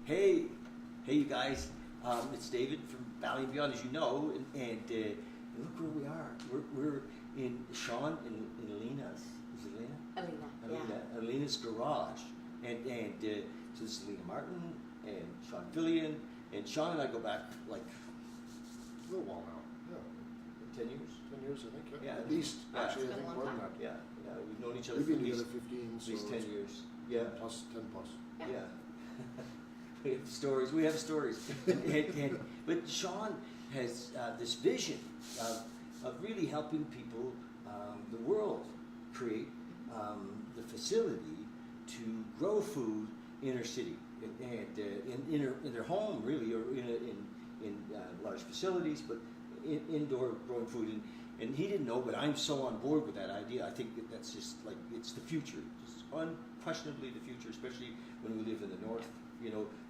Hey you guys, it's David from Bali and Beyond, as you know, and look where we are. We're in Sean and Alina's. Is it Alina? Alina's garage, and so this is Alina Martin and Sean Fillion, and Sean and I go back like a little while now. Yeah, 10 years. 10 years, I think. Yeah, at least. Actually, I think more than that. Yeah, we've known each other We've for been at together least 15, at least so 10 years. Yeah, 10 plus. Yeah. We have stories. But Sean has this vision of really helping people, the world, create the facility to grow food inner city and in their home, really, or in large facilities, but indoor growing food. And he didn't know, but I'm so on board with that idea. I think that's just like, it's the future. It's unquestionably the future, especially when we live in the north.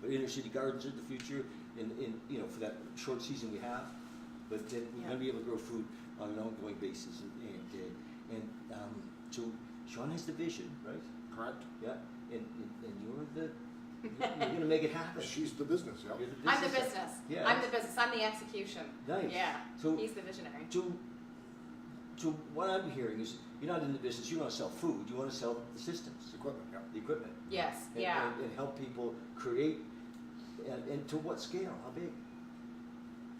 But inner city gardens are the future, for that short season we have. But then we're going to be able to grow food on an ongoing basis, so Sean has the vision, right? Correct. Yeah, and you're going to make it happen. She's the business. Yeah. You're the I'm the business. Yeah. I'm the business. I'm the execution. Nice. Yeah. So he's the visionary. So what I'm hearing is you're not in the business. You want to sell food. You want to sell the systems, Equipment. Yeah. the equipment. Yes. And help people create. And to what scale? How big?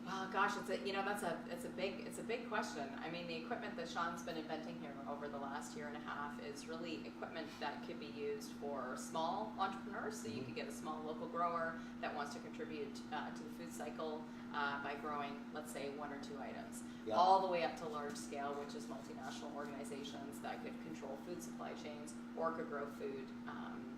Well, gosh, it's a big question. I mean, the equipment that Sean's been inventing here over the last year and a half is really equipment that could be used for small entrepreneurs. So you could get a small local grower that wants to contribute to the food cycle by growing, let's say, 1 or 2 items, all the way up to large scale, which is multinational organizations that could control food supply chains or could grow food.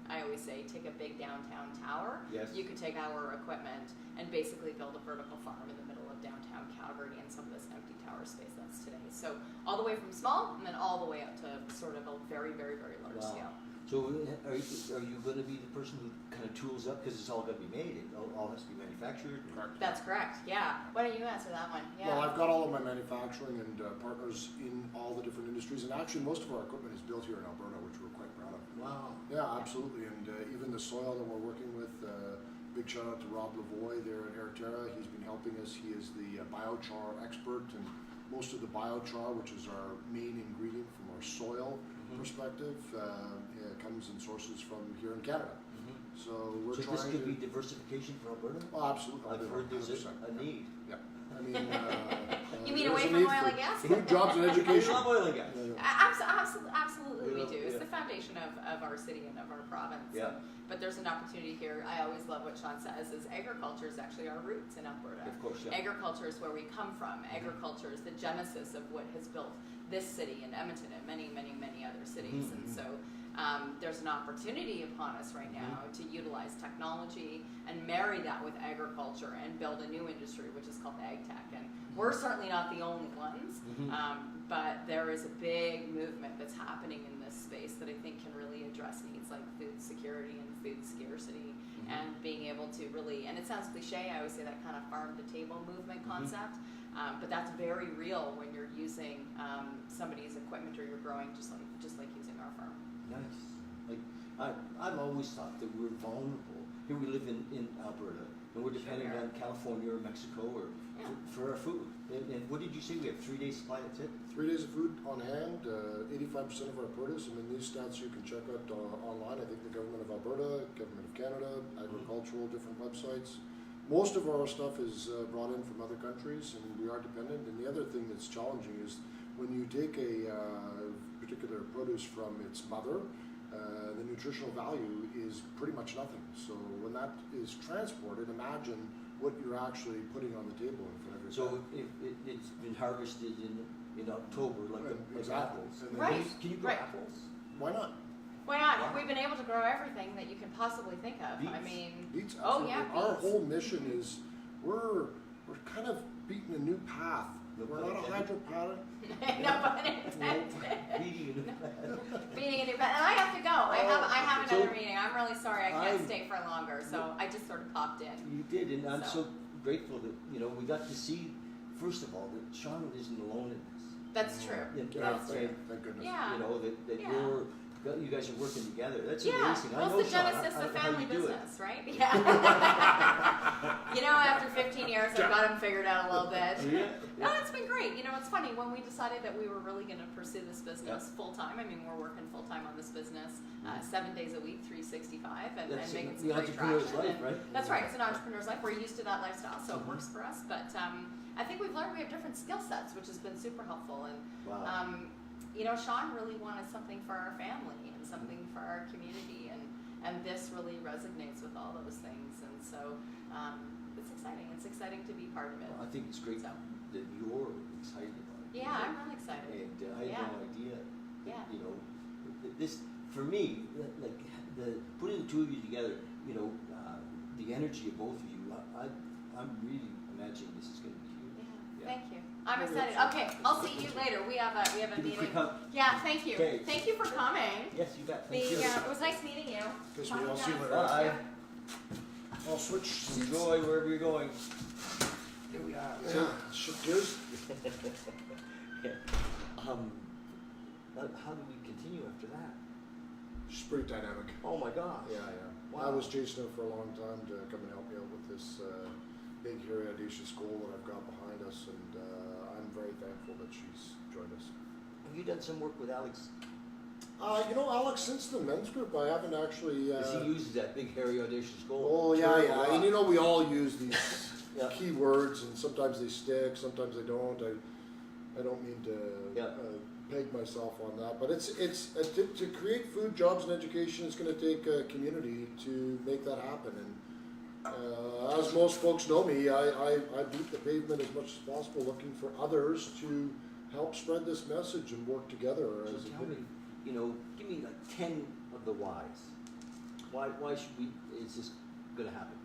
I always say, take a big downtown tower. Yes. You could take our equipment and basically build a vertical farm in the middle of downtown Calgary and some of this empty tower space that's today. So all the way from small and then all the way up to sort of a very, very, very large scale. So are you going to be the person who kind of tools up, because it's all going to be made, it all has to be manufactured? Correct. That's correct, yeah. Why don't you answer that one? Yeah. Well, I've got all of my manufacturing and partners in all the different industries, and actually most of our equipment is built here in Alberta, which we're quite proud of. Wow. Yeah, absolutely, and even the soil that we're working with, big shout out to Rob Lavoie there at Airterra. He's been helping us. He is the biochar expert, and most of the biochar, which is our main ingredient from our soil perspective, comes in sources from here in Canada. So we're trying this could be diversification for Alberta? Oh, absolutely. I've heard there's a need. Yeah. I mean, you mean away from oil and gas? Food, jobs, and education. I love oil and gas. Absolutely, we do. It's the foundation of our city and of our province. Yeah. But there's an opportunity here. I always love what Sean says, is agriculture is actually our roots in Alberta. Of course, yeah. Agriculture is where we come from. Agriculture is the genesis of what has built this city and Edmonton and many, many, many other cities. And so there's an opportunity upon us right now to utilize technology and marry that with agriculture and build a new industry, which is called ag tech. And we're certainly not the only ones, but there is a big movement that's happening in this space that I think can really address needs like food security and food scarcity and being able to really, and it sounds cliche, I always say that kind of farm-to-table movement concept, but that's very real when you're using somebody's equipment or you're growing just like using our farm. Nice. Like I've always thought that we're vulnerable. Here we live in Alberta, and we're dependent on California or Mexico or for our food. And what did you say? We have 3 days supply. That's it. 3 days of food on hand. 85% of our produce. I mean, these stats you can check out online. I think the government of Alberta, government of Canada, agricultural, different websites. Most of our stuff is brought in from other countries, and we are dependent. And the other thing that's challenging is when you take a particular produce from its mother, the nutritional value is pretty much nothing. So when that is transported, imagine what you're actually putting on the table in front of your So if it's been harvested in October, like apples. Right. Can you grow apples? Why not? Why not? We've been able to grow everything that you can possibly think of. Beets. I mean, Beets, oh yeah, our beets. whole mission is we're kind of beating a new path. We're not a hydroponic. No pun intended. Beating a new path. And I have to go. I have another meeting. I'm really sorry I can't stay for longer. So I just sort of popped in. You did, and I'm so grateful that we got to see, first of all, that Sean isn't alone in this. That's true. And That's true. Thank goodness. Yeah. That you're you guys are working together. That's Yeah, amazing. I well, know, it's the Sean, genesis of how family you do it. business, right? Yeah. You know, after 15 years, I've got them figured out a little bit. Yeah. No, it's been great. You know, it's funny, when we decided that we were really going to pursue this business full time, I mean, we're working full time on this business 7 days a week, 365, and That's making the some great entrepreneur's traction. life, right? That's right, it's an entrepreneur's life. We're used to that lifestyle, so it works for us. But I think we've learned we have different skill sets, which has been super helpful. And Wow. you know, Sean really wanted something for our family and something for our community, and this really resonates with all those things. And so it's exciting. It's exciting to be part of it. Well, I think it's great So. that you're excited about it. Yeah, I'm really excited. And I had no idea. Yeah. You know, this for me, like putting the two of you together. You know, the energy of both of you. I'm really imagining this is going to be huge. Yeah. Yeah. Thank you. I'm excited. Okay, I'll see you later. We have a Give me a meeting. quick hug. Yeah, thank you. Okay. Thank you for coming. Yes, you bet. Thank you. It was nice meeting you. Guess Bye, we'll see you guys. later. Bye. Yeah. I'll switch seats. Enjoy wherever you're going. Here we are. Yeah, shift gears. How do we continue after that? She's pretty dynamic. Oh my gosh. Yeah, yeah. Wow. I was chasing her for a long time to come and help me out with this big, hairy, audacious goal that I've got behind us, and I'm very thankful that she's joined us. Have you done some work with Alex? You know, Alex, since the men's group, I haven't actually. Because he uses that big, hairy, audacious goal. Oh yeah, yeah, and you know we all use these Yeah. key words, and sometimes they stick, sometimes they don't. I don't mean to peg myself on that, but it's to create food, jobs, and education. It's going to take a community to make that happen. And as most folks know me, I beat the pavement as much as possible, looking for others to help spread this message and work together. So As a tell me, community. you know, give me like 10 of the whys. Why should we? Is this going to happen?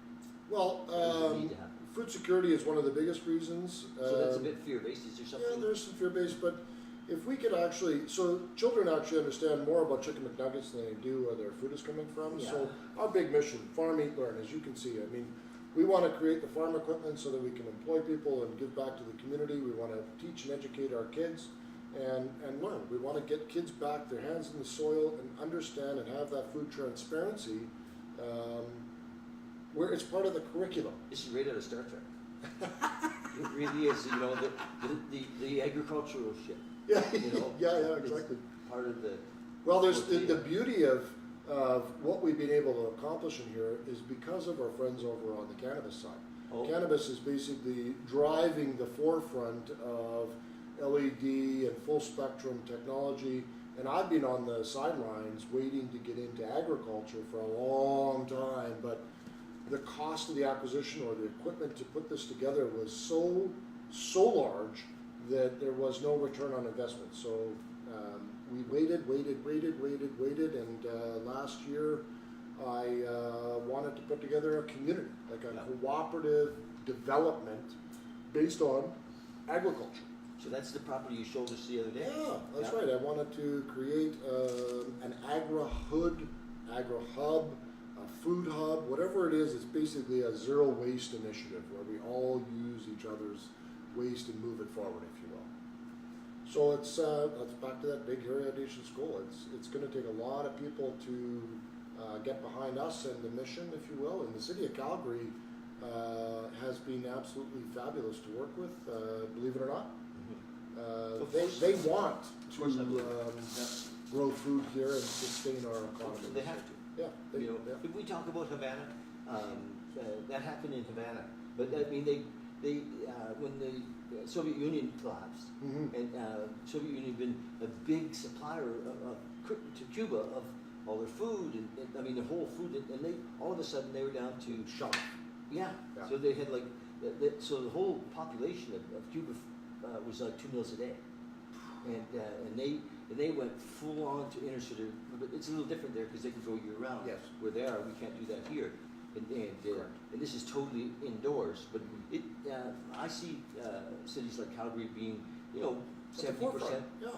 Well, Why does it need to happen? food security is one of the biggest reasons. So that's a bit fear-based. Is there something? Yeah, there's some fear-based, but if we could actually, so children actually understand more about Chicken McNuggets than they do where their food is coming from. Yeah. So our big mission, farm, eat, learn, as you can see. I mean, we want to create the farm equipment so that we can employ people and give back to the community. We want to teach and educate our kids and learn. We want to get kids back, their hands in the soil, and understand and have that food transparency where it's part of the curriculum. This is right out of Star Trek. It really is. You know, the agricultural shit. Yeah, You know, yeah, it's exactly. part of the. Well, there's the tortilla. beauty of what we've been able to accomplish in here is because of our friends over on the cannabis side. Oh. Cannabis is basically driving the forefront of LED and full spectrum technology, and I've been on the sidelines waiting to get into agriculture for a long time, but the cost of the acquisition or the equipment to put this together was so large that there was no return on investment. So we waited, and last year I wanted to put together a community, like a cooperative development based on agriculture. So that's the property you showed us the other day. Yeah, that's right. I wanted to create an Agra hub, a food hub, whatever it is. It's basically a zero waste initiative where we all use each other's waste and move it forward, if you will. So it's that's back to that big, hairy, audacious goal. It's going to take a lot of people to get behind us and the mission, if you will. And the city of Calgary has been absolutely fabulous to work with, believe it or not. They want to grow food here and sustain our economy. They have to. Yeah, You know, if we talk about Havana, that happened in Havana. But I mean, they when the Soviet Union collapsed, Mhm. and Soviet Union had been a big supplier to Cuba of all their food, and I mean, their whole food, and they all of a sudden they were down to Shop. yeah. Yeah. So they had like, so the whole population of Cuba was like 2 meals a day, and they went full on to inner city. But it's a little different there because they can go year round. Yes. Where they are, we can't do that here, and this is totally indoors. But it, I see cities like Calgary being, you know, At the 70% forefront. Yeah,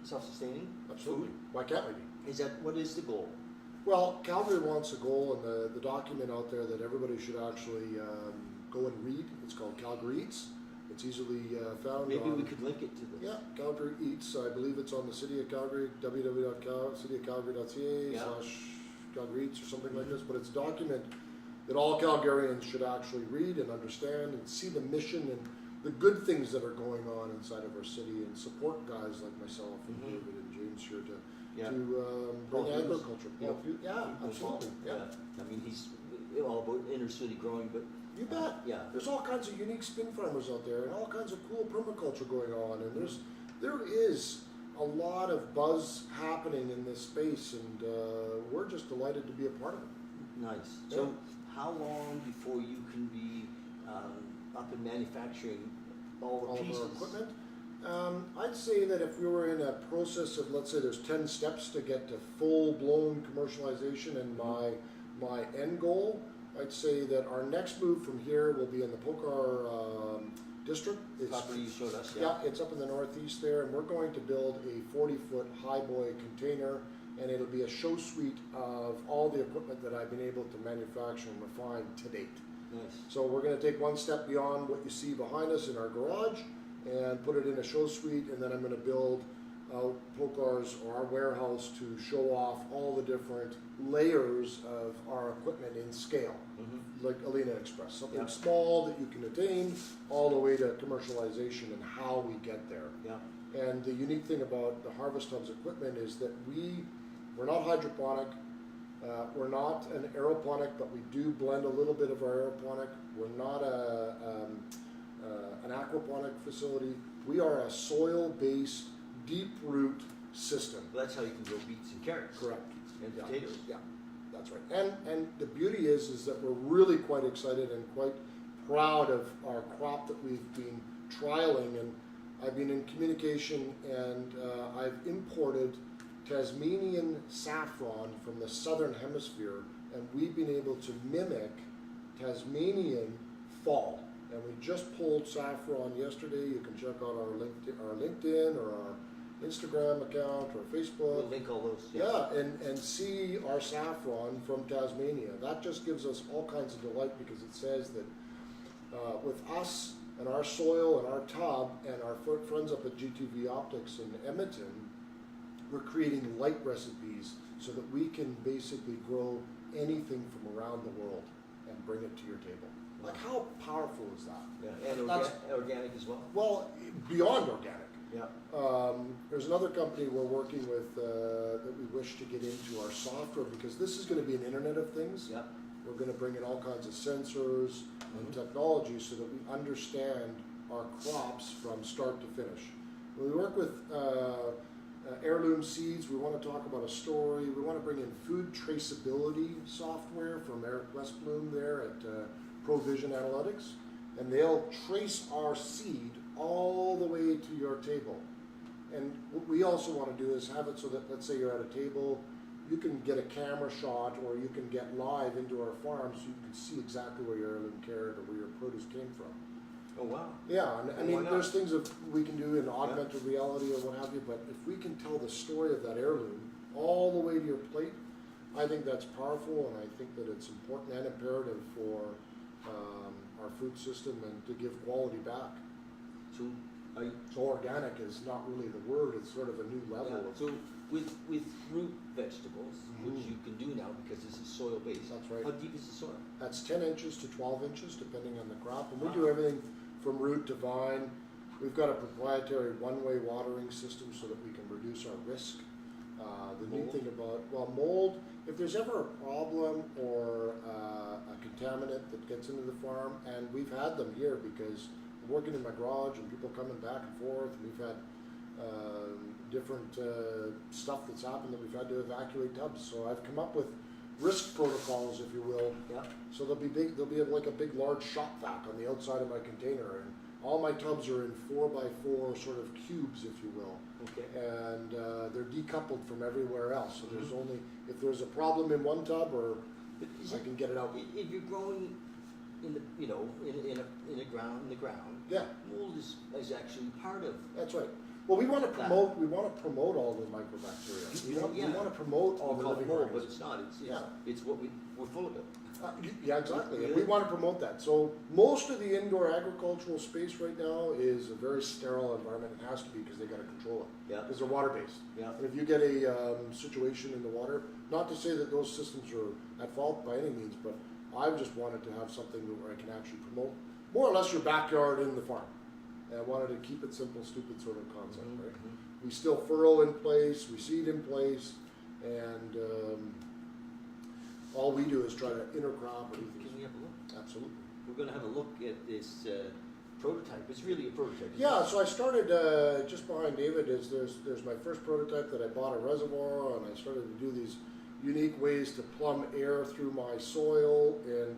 self-sustaining. absolutely. Food. Why can't we be? Is that what is the goal? Well, Calgary wants a goal, and the document out there that everybody should actually go and read. It's called Calgary Eats. It's easily found. Maybe on, we could link it to this. Yeah, Calgary Eats. I believe it's on the City of Calgary, www.cityofcalgary.ca / Calgary Eats or something like this. But it's a document that all Calgarians should actually read and understand and see the mission and the good things that are going on inside of our city, and support guys like myself and David and James here to bring agriculture. Absolutely. Yeah. I mean, he's all about inner city growing, but you bet. Yeah. There's all kinds of unique spin farmers out there, and all kinds of cool permaculture going on, and there is a lot of buzz happening in this space, and we're just delighted to be a part of it. Nice. So, how long before you can be up and manufacturing all the pieces? Of our equipment? I'd say that if we were in a process of, let's say there's 10 steps to get to full-blown commercialization, and my end goal, I'd say that our next move from here will be in the Pokar district. Property you showed us, yeah, it's up in the northeast there, and we're going to build a 40-foot high-boy container, and it'll be a show suite of all the equipment that I've been able to manufacture and refine to date. Nice. So we're going to take one step beyond what you see behind us in our garage and put it in a show suite, and then I'm going to build out Pokar's or our warehouse to show off all the different layers of our equipment in scale, like Alina expressed. Something small that you can attain all the way to commercialization and how we get there. Yeah. And the unique thing about the Harvest Hub's equipment is that we're not hydroponic, we're not an aeroponic, but we do blend a little bit of our aeroponic. We're not an aquaponic facility. We are a soil-based, deep root system. Well, that's how you can grow beets and carrots. Correct. And potatoes. Yeah, that's right. And the beauty is that we're really quite excited and quite proud of our crop that we've been trialing. And I've been in communication, and I've imported Tasmanian saffron from the southern hemisphere, and we've been able to mimic Tasmanian fall. And we just pulled saffron yesterday. You can check out our LinkedIn or our Instagram account or Facebook. We'll link all those. Yeah, and see our saffron from Tasmania. That just gives us all kinds of delight, because it says that with us and our soil and our tub and our friends up at GTV Optics in Edmonton, we're creating light recipes so that we can basically grow anything from around the world and bring it to your table. Like, how powerful is that? Yeah, and organic as well? Well, beyond organic. Yeah. There's another company we're working with that we wish to get into our software, because this is going to be an Internet of Things. Yeah. We're going to bring in all kinds of sensors and technology so that we understand our crops from start to finish. When we work with heirloom seeds, we want to talk about a story. We want to bring in food traceability software from Eric Westbloom there at Provision Analytics, and they'll trace our seed all the way to your table. And what we also want to do is have it so that, let's say you're at a table, you can get a camera shot, or you can get live into our farm so you can see exactly where your heirloom carrot or where your produce came from. Oh, wow. Yeah, and I mean, there's things that we can do in augmented reality or what have you, but if we can tell the story of that heirloom all the way to your plate, I think that's powerful, and I think that it's important and imperative for our food system and to give quality back. So, So organic is not really the word, it's sort of a new level. yeah, so with root vegetables, which you can do now because this is soil-based. That's right. How deep is the soil? That's 10 inches to 12 inches, depending on the crop. And we do everything from root to vine. We've got a proprietary one-way watering system so that we can reduce our risk. The neat thing about, mold, if there's ever a problem or a contaminant that gets into the farm, and we've had them here because I'm working in my garage and people coming back and forth, and we've had different stuff that's happened that we've had to evacuate tubs. So I've come up with risk protocols, if you will. Yeah. So they'll be like a big large shop vac on the outside of my container, and all my tubs are in 4x4 sort of cubes, if you will. Okay. And they're decoupled from everywhere else. So there's only, if there's a problem in one tub, or I can get it out. If you're growing in the in the ground, Yeah, mold is actually part of. that's right. Well, we want to promote all the microbacteria. We want to promote all the Call it living mold, but organisms. it's not. It's what we're full of it. Yeah, exactly. And we want to promote that. So most of the indoor agricultural space right now is a very sterile environment. It has to be because they got to control it. Yeah. Because they're water-based. Yeah. And if you get a situation in the water, not to say that those systems are at fault by any means, but I just wanted to have something where I can actually promote more or less your backyard in the farm. And I wanted to keep it simple, stupid sort of concept, right? We still furrow in place, we seed in place, and all we do is try to intercrop. Can we have a look? Absolutely. We're going to have a look at this prototype. It's really a prototype. Yeah, so I started just behind David. There's my first prototype that I bought a reservoir, and I started to do these unique ways to plumb air through my soil. And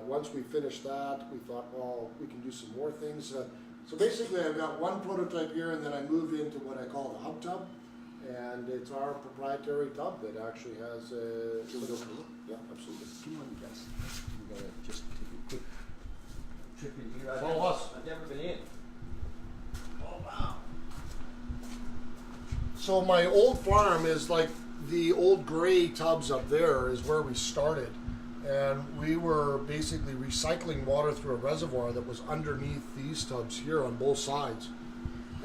once we finished that, we thought, well, we can do some more things. So basically, I've got one prototype here, and then I moved into what I call the hub tub. And it's our proprietary tub that actually has a... Yeah, absolutely. Come on, guys. We're going to just take a quick trip in here. Follow us. I've never been in. Oh, wow. So my old farm is like the old gray tubs up there is where we started. And we were basically recycling water through a reservoir that was underneath these tubs here on both sides.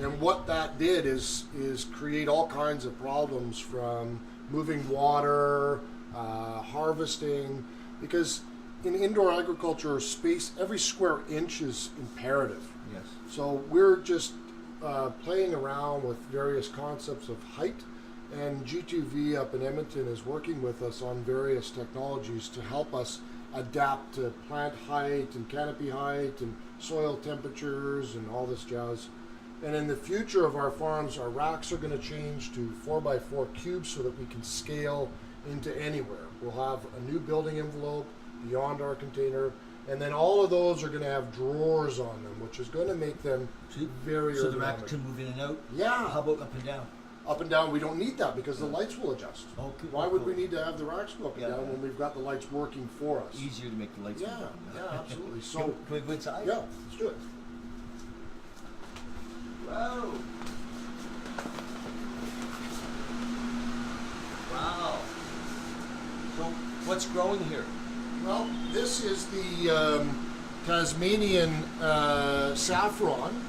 And what that did is create all kinds of problems, from moving water, harvesting, because in indoor agriculture space, every square inch is imperative. Yes. So we're just playing around with various concepts of height, and G2V up in Edmonton is working with us on various technologies to help us adapt to plant height and canopy height and soil temperatures and all this jazz. And in the future of our farms, our racks are going to change to 4x4 cubes so that we can scale into anywhere. We'll have a new building envelope beyond our container, and then all of those are going to have drawers on them, which is going to make them very So ergonomic. the rack can move in and out? Yeah. How about up and down? Up and down, we don't need that because the lights will adjust. Okay. Why would we need to have the racks go up and Yeah. down when we've got the lights working for us? Easier to make the lights Yeah, move. yeah, absolutely. So, Can we go inside? yeah, let's do it. Whoa. Wow. So what's growing here? Well, this is the Tasmanian saffron,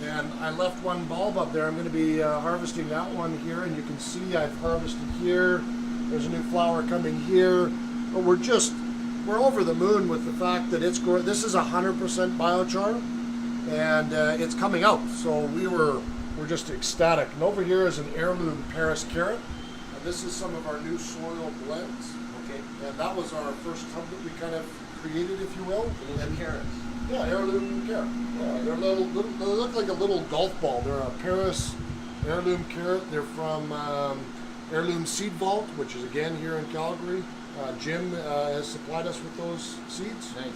and I left one bulb up there. I'm going to be harvesting that one here, and you can see I've harvested here. There's a new flower coming here. But we're over the moon with the fact that it's growing. This is 100% biochar, and it's coming out. So we're just ecstatic. And over here is an heirloom Paris carrot. And this is some of our new soil blends. Okay. And that was our first tub that we kind of created, if you will. And carrots. Yeah, heirloom carrot. Yeah, they're they look like a little golf ball. They're a Paris heirloom carrot. They're from Heirloom Seed Vault, which is again here in Calgary. Jim has supplied us with those seeds. Nice.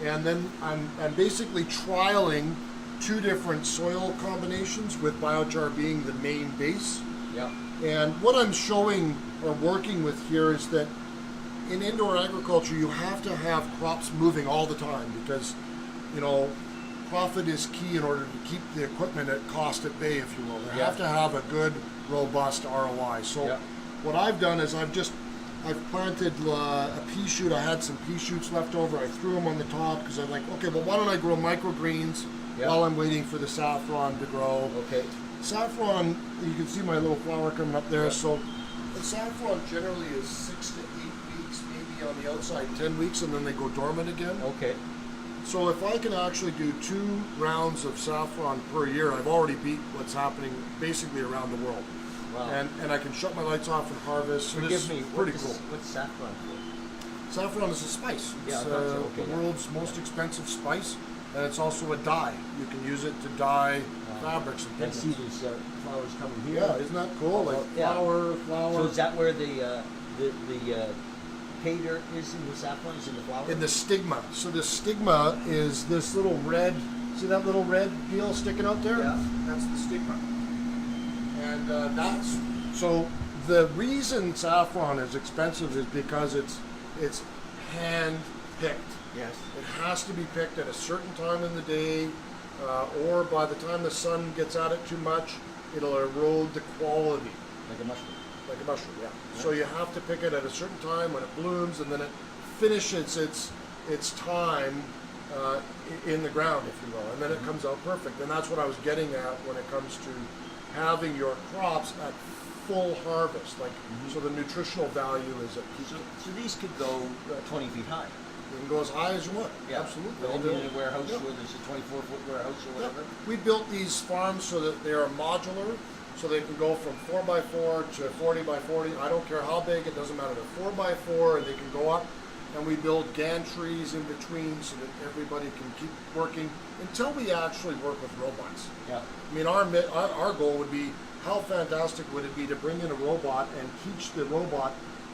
And then I'm basically trialing 2 different soil combinations, with biochar being the main base. Yeah. And what I'm showing or working with here is that in indoor agriculture, you have to have crops moving all the time because, profit is key in order to keep the equipment at cost at bay, if you will. They have to have a good, robust ROI. So what I've done is I've planted a pea shoot. I had some pea shoots left over. I threw them on the top because I'm like, okay, well, why don't I grow microgreens while I'm waiting for the saffron to grow? Okay. Saffron, you can see my little flower coming up there. So the saffron generally is 6 to 8 weeks, maybe on the outside 10 weeks, and then they go dormant again. Okay. So if I can actually do 2 rounds of saffron per year, I've already beat what's happening basically around the world. Wow. And I can shut my lights off and harvest. So Forgive me. pretty cool. What's saffron for? Saffron is a spice. Yeah, It's I thought so. Okay, the world's most expensive spice, and it's also a dye. You can use it to dye fabrics and I pigments. see these flowers coming here. Yeah, isn't that cool? Like Yeah. flower. So is that where the pay dirt is in the saffron? Is in the flower? In the stigma. So the stigma is this little red. See that little red deal sticking out there? Yeah. That's the stigma. And that's so. The reason saffron is expensive is because it's hand picked. Yes. It has to be picked at a certain time in the day, or by the time the sun gets at it too much, it'll erode the quality. Like a mushroom. Like a mushroom, yeah. So you have to pick it at a certain time when it blooms, and then it finish its time in the ground, if you will, and then it comes out perfect. And that's what I was getting at when it comes to having your crops at full harvest. Like, so the nutritional value is at peak. So these could go 20 feet high. You can go as high as you want. Yeah. Absolutely. Maybe in a warehouse Yeah. where there's a 24-foot warehouse or Yeah. whatever. We built these farms so that they are modular, so they can go from 4x4 to 40x40. I don't care how big, it doesn't matter. They're 4x4 and they can go up. And we build gantries in between so that everybody can keep working until we actually work with robots. Yeah. I mean, our goal would be, how fantastic would it be to bring in a robot and teach the robot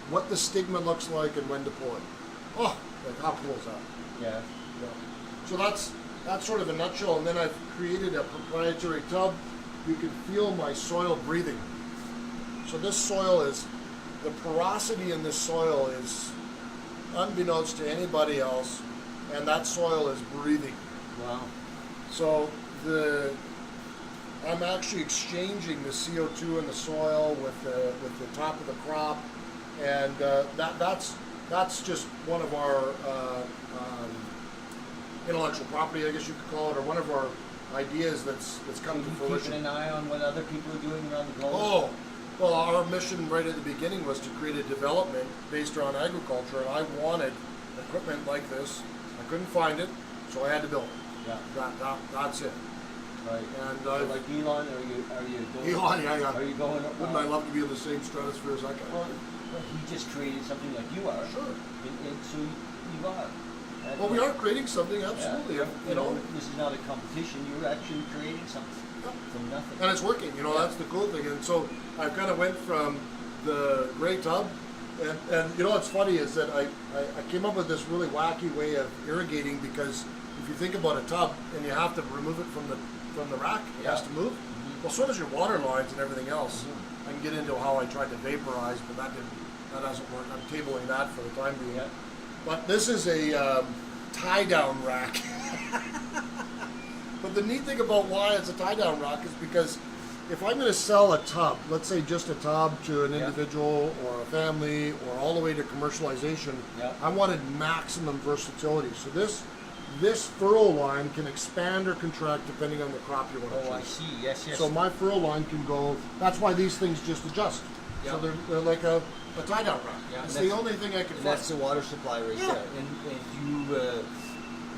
what the stigma looks like and when to pull it. Oh, like how cool is that? Yeah. Yeah. So that's sort of a nutshell. And then I've created a proprietary tub. You can feel my soil breathing. So this soil is, the porosity in this soil is unbeknownst to anybody else, and that soil is breathing. Wow. So I'm actually exchanging the CO2 in the soil with the top of the crop, and that's just one of our intellectual property, I guess you could call it, or one of our ideas that's come to fruition. Keeping an eye on what other people are doing around the globe. Oh, well, our mission right at the beginning was to create a development based around agriculture, and I wanted equipment like this. I couldn't find it, so I had to build it. Yeah. That's it. Right. And So like Elon, are you going? Elon, yeah. Are you going? Wouldn't I love to be in the same stratosphere as that guy? Well, he just created something like you are. Sure. And so you are. And, Well, we are creating something, absolutely. Yeah. You know, This is not a competition. You're actually creating something from nothing. and it's working. You know, Yeah. that's the cool thing. And so I kind of went from the gray tub, and you know what's funny is that I came up with this really wacky way of irrigating, because if you think about a tub and you have to remove it from the rack, it has to move. Well, so does your water lines and everything else. I can get into how I tried to vaporize, but that doesn't work. I'm tabling that for the time being. Yeah. But this is a tie-down rack. But the neat thing about why it's a tie-down rack is because if I'm going to sell a tub, let's say just a tub to an individual or a family or all the way to commercialization, I wanted maximum versatility. So this furrow line can expand or contract depending on the crop you want to choose. Oh, I see. Yes. So my furrow line can go, that's why these things just adjust. Yeah. So they're like a tie-down rack. Yeah, It's the only thing I can And find. that's the water supply right there. And you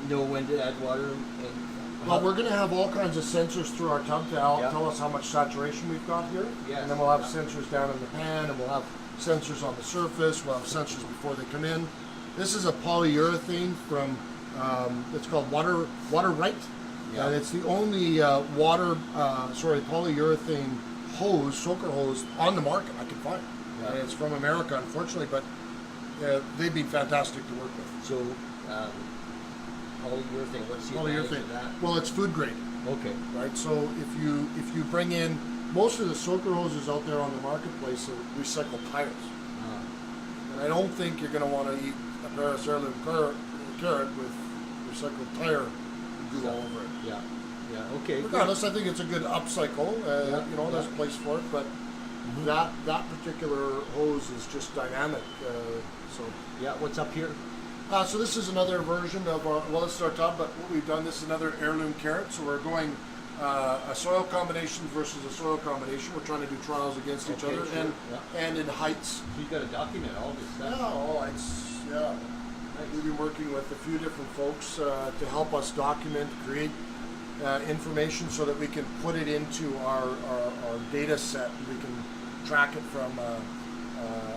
know when to add water. Well, we're going to have all kinds of sensors through our tub to tell us how much saturation we've got here. Yes. And then we'll have sensors down in the pan, and we'll have sensors on the surface. We'll have sensors before they come in. This is a polyurethane from, it's called Water Right. Yeah. And it's the only polyurethane hose, soaker hose on the market I can find. Yeah. And it's from America, unfortunately, but they've been fantastic to work with. So polyurethane. What's the advantage Polyurethane. of that? Well, it's food grade. Okay. Right, so if you bring in, most of the soaker hoses out there on the marketplace are recycled tires, and I don't think you're going to want to eat a pair of heirloom carrot with recycled tire glue all over it. Yeah. Okay. Regardless, I think it's a good upcycle. You know, there's a place for it, but that particular hose is just dynamic. So Yeah. What's up here? So this is another version of our, well, it's our tub, but what we've done, this is another heirloom carrot. So we're going a soil combination versus a soil combination. We're trying to do trials against each other, sure. and in heights. So you've got to document all this Yeah, stuff. We've been working with a few different folks to help us document, create information so that we can put it into our data set. We can track it from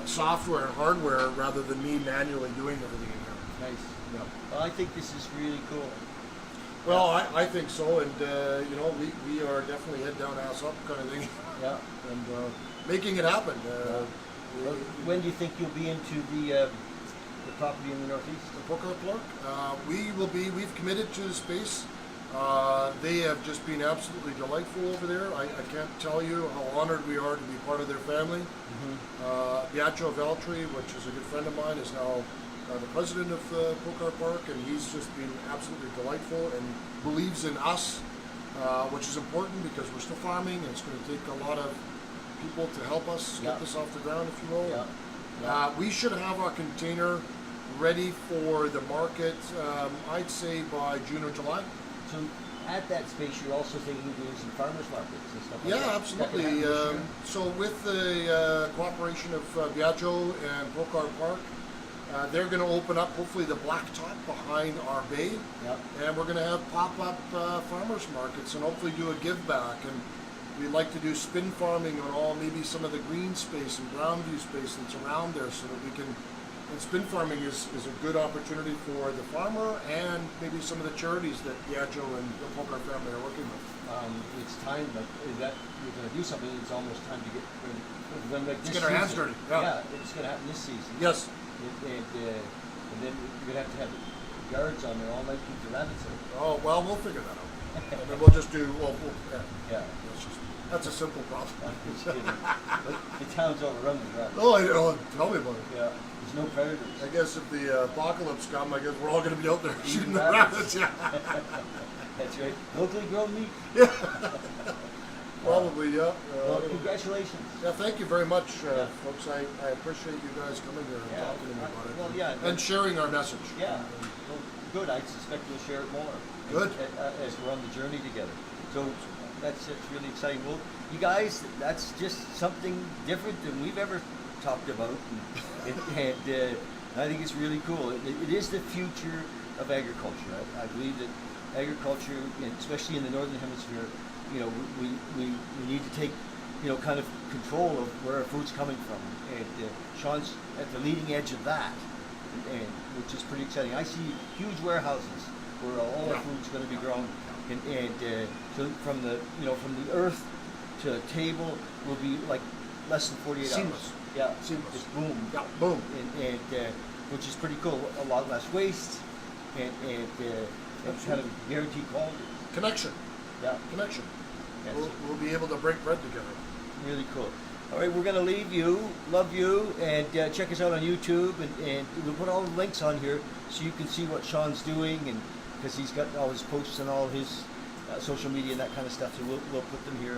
software and hardware rather than me manually doing everything in here. Nice. Yeah. Well, I think this is really cool. Well, I think so, and you know, we are definitely head down, ass up kind of thing, Yeah. and making it happen. Well, when do you think you'll be into the property in the northeast? The Poker Park, we've committed to the space. They have just been absolutely delightful over there. I can't tell you how honored we are to be part of their family. Biagio Veltri, which is a good friend of mine, is now the president of Poker Park, and he's just been absolutely delightful and believes in us, which is important because we're still farming, and it's going to take a lot of people to help us get this off the ground, if you will. Yeah. We should have our container ready for the market, I'd say by June or July. So at that space, you're also thinking of doing some farmers markets and stuff like that. Yeah, absolutely. That could happen this year? So with the cooperation of Viaggio and Procar Park, they're going to open up hopefully the blacktop behind our bay, Yep. and we're going to have pop-up farmers markets and hopefully do a give back. And we'd like to do spin farming on all maybe some of the green space and brown view space that's around there, so that we can. And spin farming is a good opportunity for the farmer and maybe some of the charities that Viaggio and the Procar family are working with. It's time, like, is that you're going to do something, it's almost time to get, we're going to make Let's this get our hands season. dirty. Yeah. It's going to happen this season. Yes. And then you're going to have guards on there all night to keep the rabbits out. Oh, well, we'll figure that out. And then we'll just do, Yeah. That's a simple problem. I'm just kidding. But the town's overrun with rabbits. Oh, tell me about it. Yeah. There's no predators. I guess if the apocalypse comes, I guess we're all going to be out there shooting the rabbits. rabbits. Yeah. That's right. Locally grown meat. Probably, yeah. Well, congratulations. Yeah, thank you very much, Yeah. folks. I appreciate you guys coming here and Yeah. talking to me about it. Well, yeah. And sharing our message. Yeah. Well, good. I suspect we'll share it more. Good. As we're on the journey together. So that's really exciting. Well, you guys, that's just something different than we've ever talked about, and I think it's really cool. It is the future of agriculture. I believe that agriculture, and especially in the northern hemisphere, you know, we need to take, you know, kind of control of where our food's coming from, and Sean's at the leading edge of that, and which is pretty exciting. I see huge warehouses where all our food's going to be grown, and so from the earth to table will be like less than 48 Seamless. hours. Yeah, Seamless. just boom. Yeah, boom. And which is pretty cool. A lot less waste, and kind of guaranteed quality. Connection. Yeah, Connection. yes. We'll be able to break bread together. Really cool. All right, we're going to leave you. Love you, and check us out on YouTube, and we'll put all the links on here so you can see what Sean's doing, and because he's got all his posts and all his social media and that kind of stuff. So we'll put them here.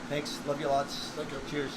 Thanks. Love you lots. Thank you. Cheers.